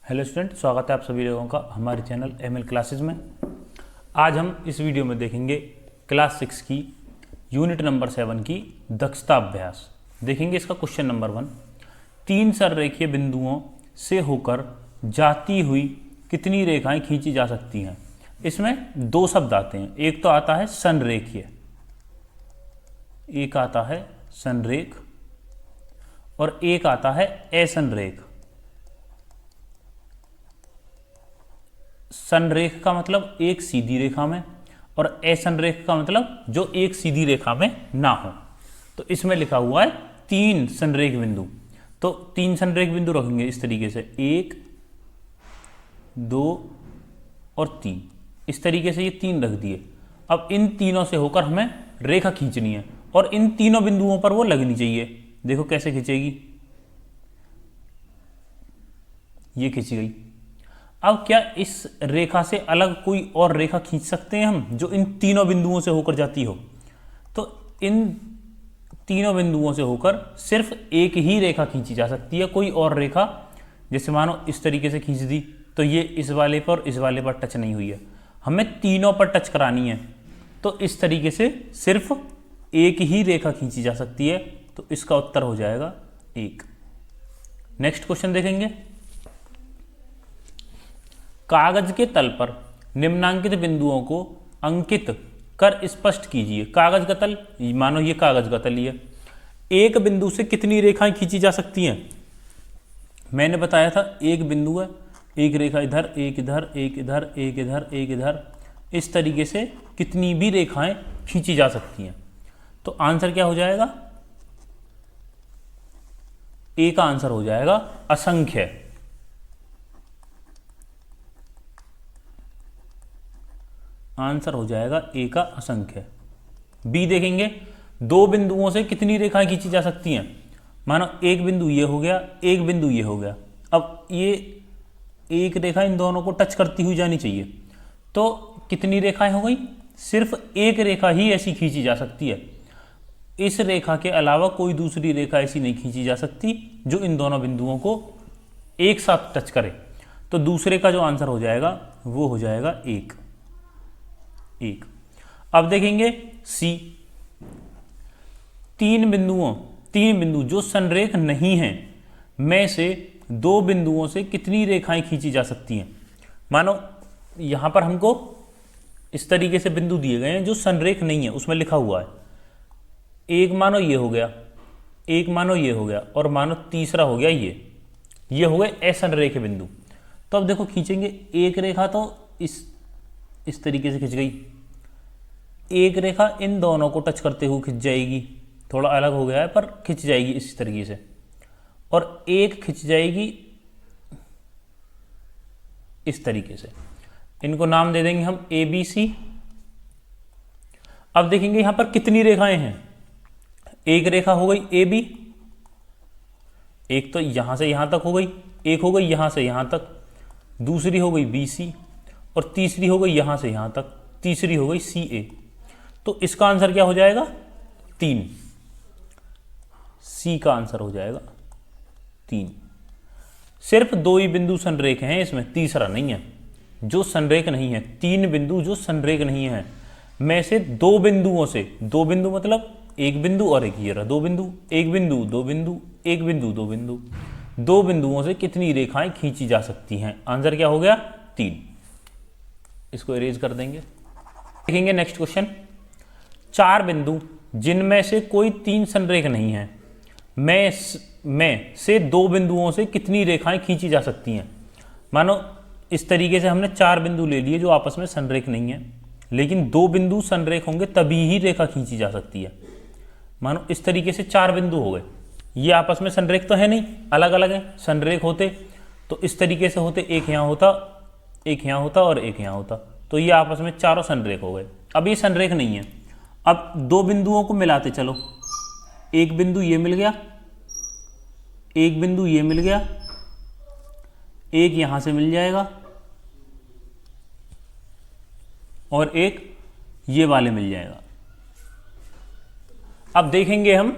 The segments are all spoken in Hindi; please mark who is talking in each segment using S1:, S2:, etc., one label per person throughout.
S1: हेलो स्टूडेंट, स्वागत है आप सभी लोगों का हमारे चैनल एमएल क्लासेस में। आज हम इस वीडियो में देखेंगे क्लास 6 की यूनिट नंबर 7 की दक्षता अभ्यास। देखेंगे इसका क्वेश्चन नंबर 1। 3 सररेखीय बिंदुओं से होकर जाती हुई कितनी रेखाएं खींची जा सकती हैं। इसमें दो शब्द आते हैं, एक तो आता है संरेखीय, एक आता है संरेख और एक आता है असंरेख। संरेख का मतलब एक सीधी रेखा में और असंरेख का मतलब जो एक सीधी रेखा में ना हो। तो इसमें लिखा हुआ है 3 संरेख बिंदु। तो 3 संरेख बिंदु रखेंगे इस तरीके से, 1, 2 और 3। इस तरीके से ये 3 रख दिए। अब इन तीनों से होकर हमें रेखा खींचनी है और इन तीनों बिंदुओं पर वो लगनी चाहिए। देखो कैसे खींचेगी, ये खींची गई। अब क्या इस रेखा से अलग कोई और रेखा खींच सकते हैं हम जो इन तीनों बिंदुओं से होकर जाती हो? तो इन तीनों बिंदुओं से होकर सिर्फ एक ही रेखा खींची जा सकती है, कोई और रेखा जैसे मानो इस तरीके से खींच दी तो ये इस वाले पर टच नहीं हुई है, हमें तीनों पर टच करानी है। तो इस तरीके से सिर्फ एक ही रेखा खींची जा सकती है। तो इसका उत्तर हो जाएगा 1। नेक्स्ट क्वेश्चन देखेंगे। कागज के तल पर निम्नांकित बिंदुओं को अंकित कर स्पष्ट कीजिए। कागज का तल, मानो ये कागज का तल ही है। एक बिंदु से कितनी रेखाएं खींची जा सकती हैं? मैंने बताया था एक बिंदु है, एक रेखा इधर, एक इधर, एक इधर, एक इधर, एक इधर। इस तरीके से कितनी भी रेखाएं खींची जा सकती हैं। तो आंसर क्या हो जाएगा? ए का आंसर हो जाएगा असंख्य। आंसर हो जाएगा ए का असंख्य। बी देखेंगे। 2 बिंदुओं से कितनी रेखाएं खींची जा सकती हैं? मानो एक बिंदु ये हो गया, एक बिंदु ये हो गया। अब ये एक रेखा इन दोनों को टच करती हुई जानी चाहिए। तो कितनी रेखाएं हो गई? सिर्फ एक रेखा ही ऐसी खींची जा सकती है। इस रेखा के अलावा कोई दूसरी रेखा ऐसी नहीं खींची जा सकती जो इन दोनों बिंदुओं को एक साथ टच करे। तो दूसरे का जो आंसर हो जाएगा वो हो जाएगा 1। अब देखेंगे सी। 3 बिंदु जो संरेख नहीं हैं में से 2 बिंदुओं से कितनी रेखाएं खींची जा सकती हैं? मानो यहां पर हमको इस तरीके से बिंदु दिए गए हैं जो संरेख नहीं है, उसमें लिखा हुआ है एक मानो ये हो गया, एक मानो ये हो गया और मानो तीसरा हो गया ये हो गए असंरेख बिंदु। तो अब देखो खींचेंगे एक रेखा तो इस तरीके से खिंच गई, एक रेखा इन दोनों को टच करते हुए खिंच जाएगी, थोड़ा अलग हो गया है पर खिंच जाएगी इस तरीके से, और एक खिंच जाएगी इस तरीके से। इनको नाम दे देंगे हम ए बी सी। अब देखेंगे यहां पर कितनी रेखाएं हैं। एक रेखा हो गई ए बी, एक तो यहां से यहां तक हो गई, एक हो गई यहां से यहां तक, दूसरी हो गई बी सी और तीसरी हो गई यहां से यहां तक, तीसरी हो गई सी ए। तो इसका आंसर क्या हो जाएगा? 3। सी का आंसर हो जाएगा 3। सिर्फ 2 ही बिंदु संरेख हैं इसमें, तीसरा नहीं है जो संरेख नहीं है। 3 बिंदु जो संरेख नहीं है में से 2 बिंदुओं से, 2 बिंदु मतलब एक बिंदु और एक ये रहा 2 बिंदु, एक बिंदु 2 बिंदु, एक बिंदु 2 बिंदु, 2 बिंदुओं से कितनी रेखाएं खींची जा सकती हैं? आंसर क्या हो गया? 3। इसको इरेज कर देंगे। देखेंगे नेक्स्ट क्वेश्चन। 4 बिंदु जिनमें से कोई 3 संरेख नहीं है में से 2 बिंदुओं से कितनी रेखाएं खींची जा सकती हैं? मानो इस तरीके से हमने 4 बिंदु ले लिए जो आपस में संरेख नहीं है, लेकिन 2 बिंदु संरेख होंगे तभी ही रेखा खींची जा सकती है। मानो इस तरीके से 4 बिंदु हो गए, ये आपस में संरेख तो है नहीं, अलग अलग है। संरेख होते तो इस तरीके से होते, एक यहाँ होता, एक यहाँ होता और एक यहाँ होता, तो ये आपस में चारों संरेख हो गए। अब ये संरेख नहीं है। अब 2 बिंदुओं को मिलाते चलो, एक बिंदु ये मिल गया, एक बिंदु ये मिल गया, एक यहां से मिल जाएगा और एक ये वाले मिल जाएगा। अब देखेंगे हम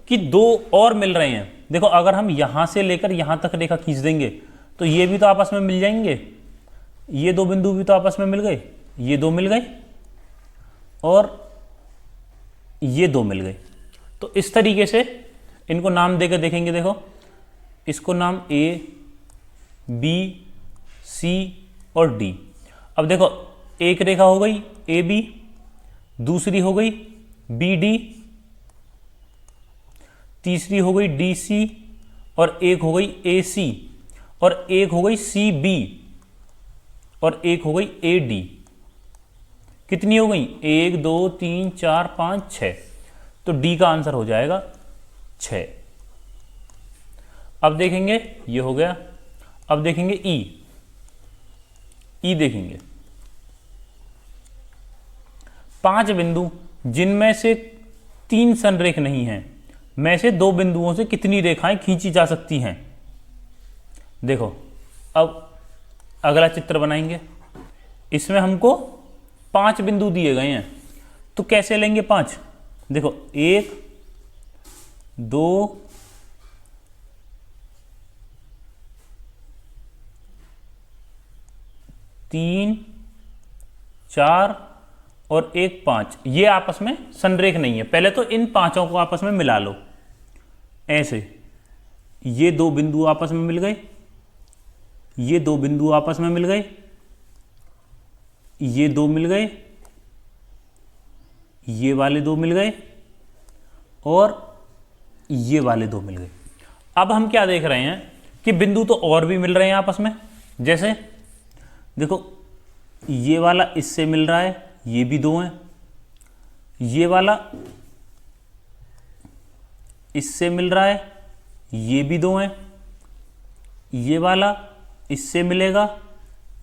S1: कि 2 और मिल रहे हैं। देखो अगर हम यहां से लेकर यहां तक रेखा खींच देंगे तो ये भी तो आपस में मिल जाएंगे, ये दो बिंदु भी तो आपस में मिल गए, ये दो मिल गए और ये दो मिल गए। तो इस तरीके से इनको नाम देकर देखेंगे। देखो इसको नाम ए, बी, सी और डी। अब देखो एक रेखा हो गई ए बी, दूसरी हो गई बी डी, तीसरी हो गई डी सी और एक हो गई ए सी और एक हो गई सी बी और एक हो गई ए डी। कितनी हो गई? 1 2 3 4 5 6। तो डी का आंसर हो जाएगा 6। अब देखेंगे ये हो गया। अब देखेंगे ई। ई देखेंगे 5 बिंदु जिनमें से 3 संरेख नहीं हैं, में से 2 बिंदुओं से कितनी रेखाएं खींची जा सकती हैं। देखो अब अगला चित्र बनाएंगे। इसमें हमको 5 बिंदु दिए गए हैं, तो कैसे लेंगे 5? देखो 1 2 3 4 और 1 5। ये आपस में संरेख नहीं है। पहले तो इन पांचों को आपस में मिला लो ऐसे। ये 2 बिंदु आपस में मिल गए, ये 2 बिंदु आपस में मिल गए, ये 2 मिल गए, ये वाले 2 मिल गए और ये वाले 2 मिल गए। अब हम क्या देख रहे हैं कि बिंदु तो और भी मिल रहे हैं आपस में। जैसे देखो ये वाला इससे मिल रहा है, ये भी 2 हैं, ये वाला इससे मिल रहा है, ये भी 2 हैं, ये वाला इससे मिलेगा,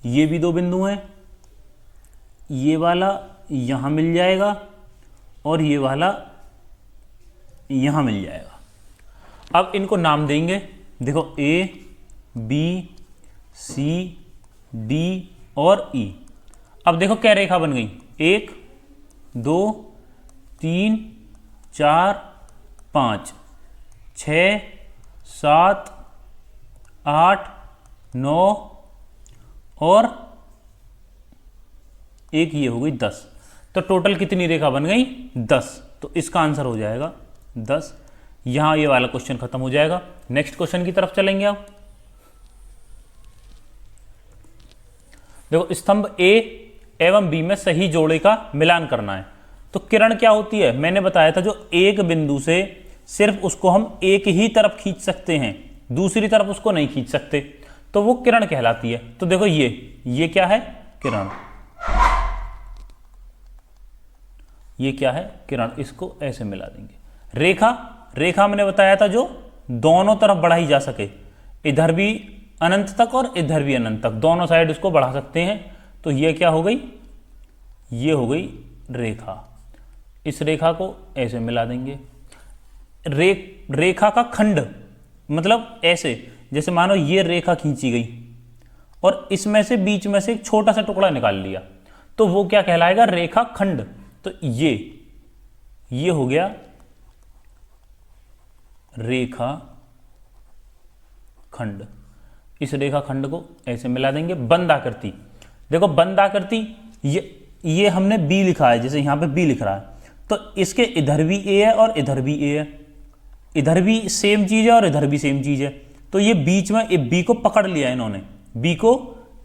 S1: ये भी 2 बिंदु हैं, ये वाला यहाँ मिल जाएगा और ये वाला यहाँ मिल जाएगा। अब इनको नाम देंगे। देखो ए बी सी डी और ई। अब देखो क्या रेखा बन गई? 1 2 3 4 5 6 7 8 9 और एक ये हो गई 10। तो टोटल कितनी रेखा बन गई? 10। तो इसका आंसर हो जाएगा 10। यहां ये वाला क्वेश्चन खत्म हो जाएगा। नेक्स्ट क्वेश्चन की तरफ चलेंगे आप। देखो स्तंभ ए एवं बी में सही जोड़े का मिलान करना है। तो किरण क्या होती है? मैंने बताया था जो एक बिंदु से सिर्फ उसको हम एक ही तरफ खींच सकते हैं, दूसरी तरफ उसको नहीं खींच सकते, तो वो किरण कहलाती है। तो देखो ये क्या है? किरण। ये क्या है? किरण। इसको ऐसे मिला देंगे। रेखा, रेखा मैंने बताया था जो दोनों तरफ बढ़ाई जा सके, इधर भी अनंत तक और इधर भी अनंत तक, दोनों साइड इसको बढ़ा सकते हैं। तो ये क्या हो गई? ये हो गई रेखा। इस रेखा को ऐसे मिला देंगे। रेखा का खंड मतलब ऐसे, जैसे मानो ये रेखा खींची गई और इसमें से बीच में से एक छोटा सा टुकड़ा निकाल लिया, तो वो क्या कहलाएगा? रेखा खंड। तो ये हो गया रेखा खंड। इस रेखा खंड को ऐसे मिला देंगे। बंद आकृति। देखो बंद आकृति, ये हमने बी लिखा है, जैसे यहां पे बी लिख रहा है, तो इसके इधर भी ए है और इधर भी ए है, इधर भी सेम चीज है और इधर भी सेम चीज है। तो ये बीच में बी को पकड़ लिया इन्होंने, बी को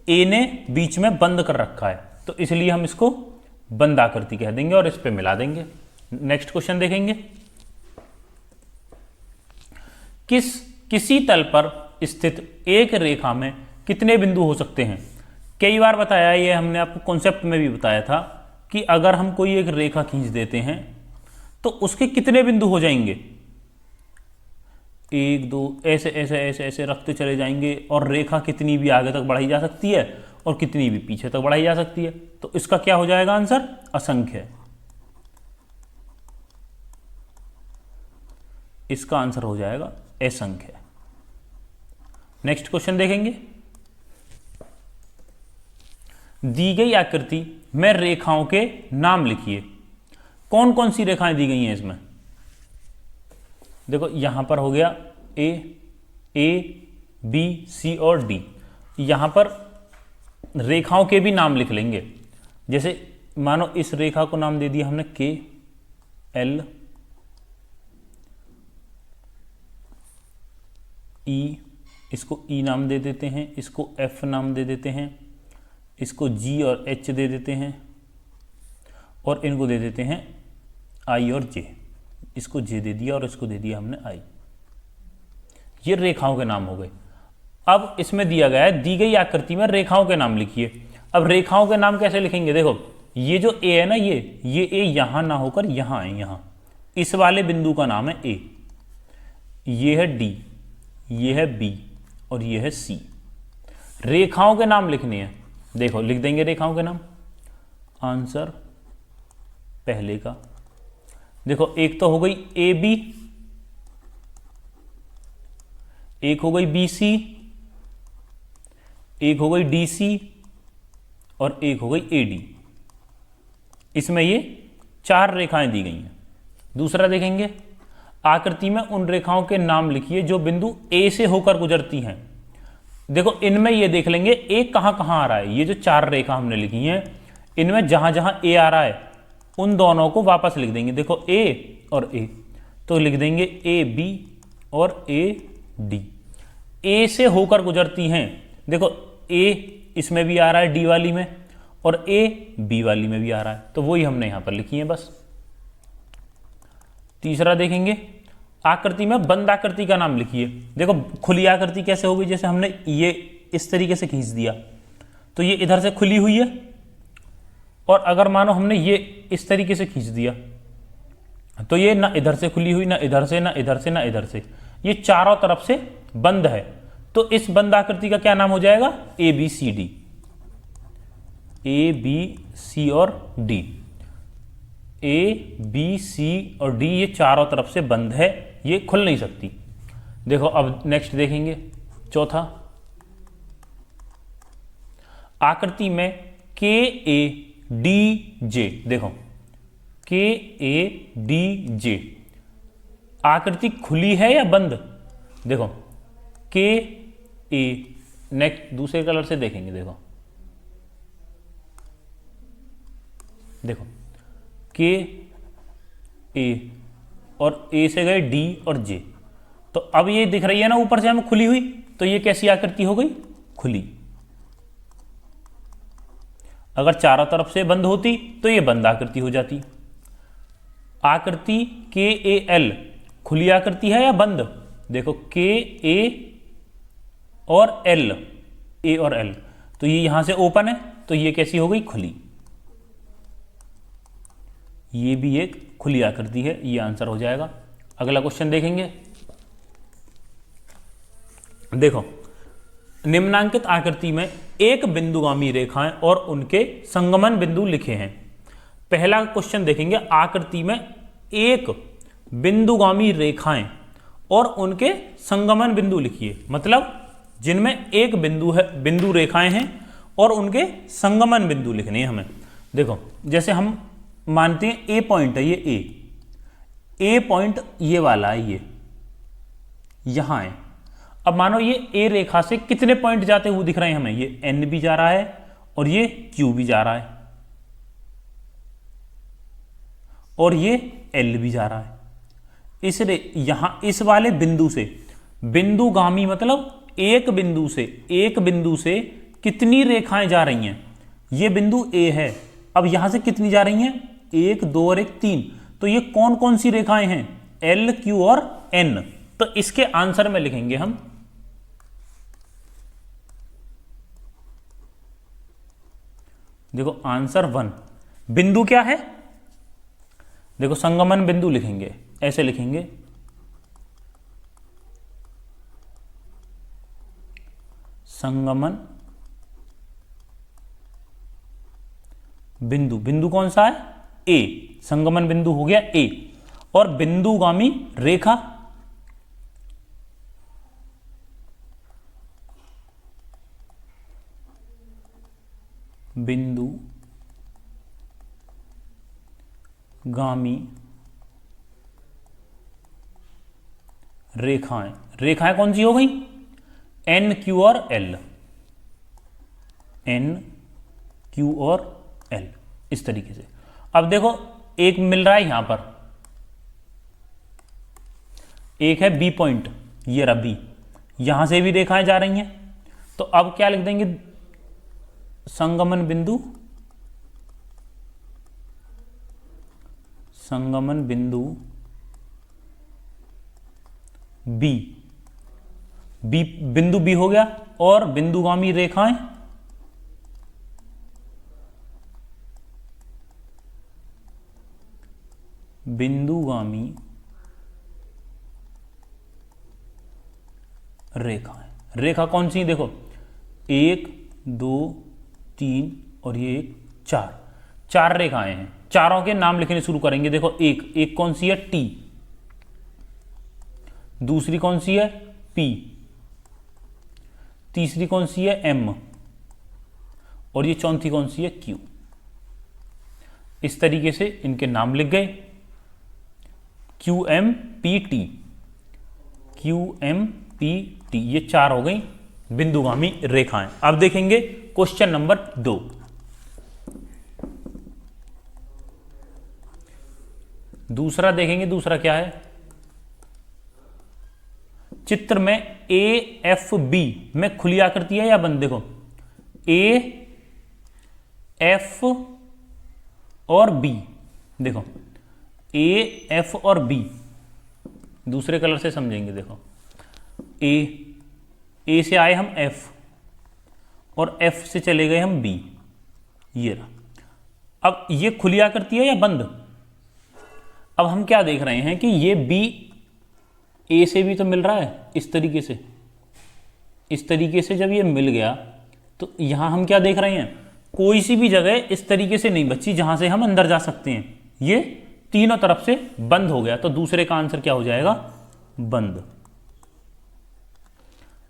S1: ए ने बीच में बंद कर रखा है, तो इसलिए हम इसको बंद आकृति कह देंगे और इस पे मिला देंगे। नेक्स्ट क्वेश्चन देखेंगे। किसी तल पर स्थित एक रेखा में कितने बिंदु हो सकते हैं? कई बार बताया, ये हमने आपको कॉन्सेप्ट में भी बताया था कि अगर हम कोई एक रेखा खींच देते हैं तो उसके कितने बिंदु हो जाएंगे? 1 2 ऐसे ऐसे ऐसे ऐसे रखते चले जाएंगे और रेखा कितनी भी आगे तक बढ़ाई जा सकती है और कितनी भी पीछे तक बढ़ाई जा सकती है। तो इसका क्या हो जाएगा आंसर? असंख्य। इसका आंसर हो जाएगा असंख्य। नेक्स्ट क्वेश्चन देखेंगे। दी गई आकृति में रेखाओं के नाम लिखिए। कौन कौन सी रेखाएं दी गई हैं इसमें? देखो यहां पर हो गया ए बी सी और डी। यहां पर रेखाओं के भी नाम लिख लेंगे। जैसे मानो इस रेखा को नाम दे दिया हमने के एल ई, इसको ई नाम दे देते हैं, इसको एफ नाम दे देते हैं, इसको जी और एच दे देते हैं, और इनको दे देते हैं आई और जे। इसको जे दे दिया और इसको दे दिया हमने आई। ये रेखाओं के नाम हो गए। अब इसमें दिया गया है, दी गई आकृति में रेखाओं के नाम लिखिए। अब रेखाओं के नाम कैसे लिखेंगे? देखो ये जो ए है ना, ये ए यहां ना होकर यहां है, यहां इस वाले बिंदु का नाम है ए, ये है डी, ये है बी और ये है सी। रेखाओं के नाम लिखने हैं। देखो लिख देंगे रेखाओं के नाम। आंसर पहले का, देखो एक तो हो गई ए बी, एक हो गई बी सी, एक हो गई डी सी और एक हो गई ए डी। इसमें ये 4 रेखाएं दी गई हैं। दूसरा देखेंगे, आकृति में उन रेखाओं के नाम लिखिए जो बिंदु ए से होकर गुजरती हैं। देखो इनमें ये देख लेंगे ए कहां कहां आ रहा है। ये जो 4 रेखा हमने लिखी हैं, इनमें जहां जहां ए आ रहा है उन दोनों को वापस लिख देंगे। देखो ए और ए, तो लिख देंगे ए बी और ए डी। ए से होकर गुजरती हैं। देखो ए इसमें भी आ रहा है डी वाली में, और ए बी वाली में भी आ रहा है, तो वही हमने यहां पर लिखी है बस। तीसरा देखेंगे, आकृति में बंद आकृति का नाम लिखिए। देखो खुली आकृति कैसे होगी? जैसे हमने ये इस तरीके से खींच दिया तो ये इधर से खुली हुई है, और अगर मानो हमने ये इस तरीके से खींच दिया तो ये ना इधर से खुली हुई, ना इधर से, ना इधर से, ना इधर से, ये चारों तरफ से बंद है। तो इस बंद आकृति का क्या नाम हो जाएगा? A B C D. A B C और डी, ए बी सी और डी, ये चारों तरफ से बंद है, ये खुल नहीं सकती। देखो अब नेक्स्ट देखेंगे, चौथा, आकृति में के ए डी जे। देखो के ए डी जे, आकृति खुली है या बंद? देखो के ए, नेक्स्ट दूसरे कलर से देखेंगे। देखो के ए और ए से गए डी और जे, तो अब ये दिख रही है ना ऊपर से हमें खुली हुई, तो ये कैसी आकृति हो गई? खुली। अगर चारों तरफ से बंद होती तो ये बंद आकृति हो जाती। आकृति के ए एल खुली आकृति है या बंद? देखो के ए और एल, ए और एल, तो ये यहां से ओपन है, तो ये कैसी हो गई? खुली। ये भी एक खुली आकृति है, ये आंसर हो जाएगा। अगला क्वेश्चन देखेंगे। देखो निम्नांकित आकृति में एक बिंदुगामी रेखाएं और उनके संगमन बिंदु लिखे हैं। पहला क्वेश्चन देखेंगे, आकृति में एक बिंदुगामी रेखाएं और उनके संगमन बिंदु लिखिए। मतलब जिनमें एक बिंदु है, बिंदु रेखाएं हैं और उनके संगमन बिंदु लिखने हैं हमें। देखो जैसे हम मानते हैं ए पॉइंट है, ये ए पॉइंट ये वाला है, ये यहां है। अब मानो ये ए रेखा से कितने पॉइंट जाते हुए दिख रहे हैं हमें? ये एन भी जा रहा है और ये क्यू भी जा रहा है और ये एल भी जा रहा है। यहां इस वाले बिंदु से, बिंदुगामी मतलब एक बिंदु से कितनी रेखाएं जा रही हैं? ये बिंदु ए है, अब यहां से कितनी जा रही हैं? 1 2 और 1 3। तो ये कौन कौन सी रेखाएं हैं? एल क्यू और एन। तो इसके आंसर में लिखेंगे हम देखो आंसर 1। बिंदु क्या है? देखो संगमन बिंदु लिखेंगे, ऐसे लिखेंगे, संगमन बिंदु। बिंदु कौन सा है? ए। संगमन बिंदु हो गया ए। और बिंदुगामी रेखा, बिंदुगामी रेखाएं, रेखाएं कौन सी हो गई? एन क्यू और एल। N Q और L, इस तरीके से। अब देखो एक मिल रहा है यहां पर, एक है B पॉइंट, ये रहा B, यहां से भी रेखाएं जा रही हैं, तो अब क्या लिख देंगे, संगमन बिंदु, संगमन बिंदु B, बिंदु B हो गया, और बिंदुगामी रेखाएं बिंदुगामी रेखाएं, रेखा कौन सी, देखो 1 2 3 और ये 4, 4 रेखाएं हैं, चारों के नाम लिखने शुरू करेंगे। देखो एक कौन सी है, T, दूसरी कौन सी है, P, तीसरी कौन सी है, M, और ये चौथी कौन सी है, Q। इस तरीके से इनके नाम लिख गए, QMPT, QMPT, ये 4 हो गई बिंदुगामी रेखाएं। अब देखेंगे क्वेश्चन नंबर 2। दूसरा देखेंगे, दूसरा क्या है, चित्र में AFB में खुली आकृति है या बंद, देखो AF और B, देखो AF और B, दूसरे कलर से समझेंगे। देखो A से आए हम F, और F से चले गए हम B, ये रहा। अब ये खुली आकृति है या बंद, अब हम क्या देख रहे हैं कि ये B A से भी तो मिल रहा है, इस तरीके से, इस तरीके से जब ये मिल गया तो यहां हम क्या देख रहे हैं, कोई सी भी जगह इस तरीके से नहीं बची जहां से हम अंदर जा सकते हैं, ये तीनों तरफ से बंद हो गया, तो दूसरे का आंसर क्या हो जाएगा, बंद।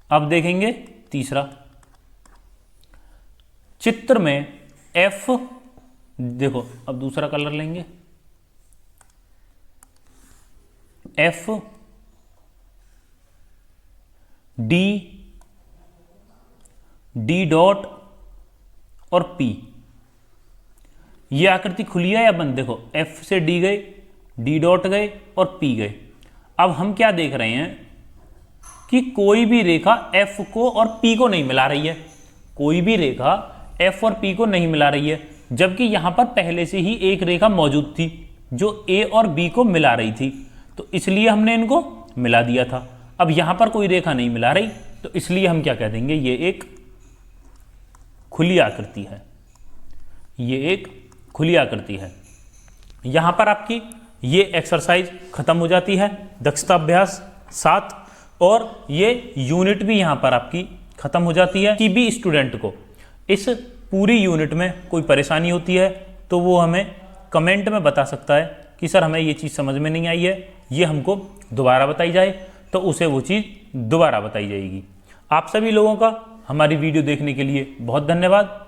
S1: अब देखेंगे तीसरा, चित्र में F, देखो अब दूसरा कलर लेंगे, F D डॉट और P, ये आकृति खुली है या बंद, देखो F से D गए, D डॉट गए और P गए। अब हम क्या देख रहे हैं कि कोई भी रेखा F को और P को नहीं मिला रही है, कोई भी रेखा F और P को नहीं मिला रही है, जबकि यहां पर पहले से ही एक रेखा मौजूद थी जो A और B को मिला रही थी, तो इसलिए हमने इनको मिला दिया था। अब यहां पर कोई रेखा नहीं मिला रही, तो इसलिए हम क्या कह देंगे, ये एक खुली आकृति है, ये एक खुली आकृति है। यहां पर आपकी ये एक्सरसाइज खत्म हो जाती है, दक्षता अभ्यास 7, और ये यूनिट भी यहां पर आपकी खत्म हो जाती है। कि भी स्टूडेंट को इस पूरी यूनिट में कोई परेशानी होती है तो वो हमें कमेंट में बता सकता है कि सर हमें ये चीज़ समझ में नहीं आई है, ये हमको दोबारा बताई जाए, तो उसे वो चीज़ दोबारा बताई जाएगी। आप सभी लोगों का हमारी वीडियो देखने के लिए बहुत धन्यवाद।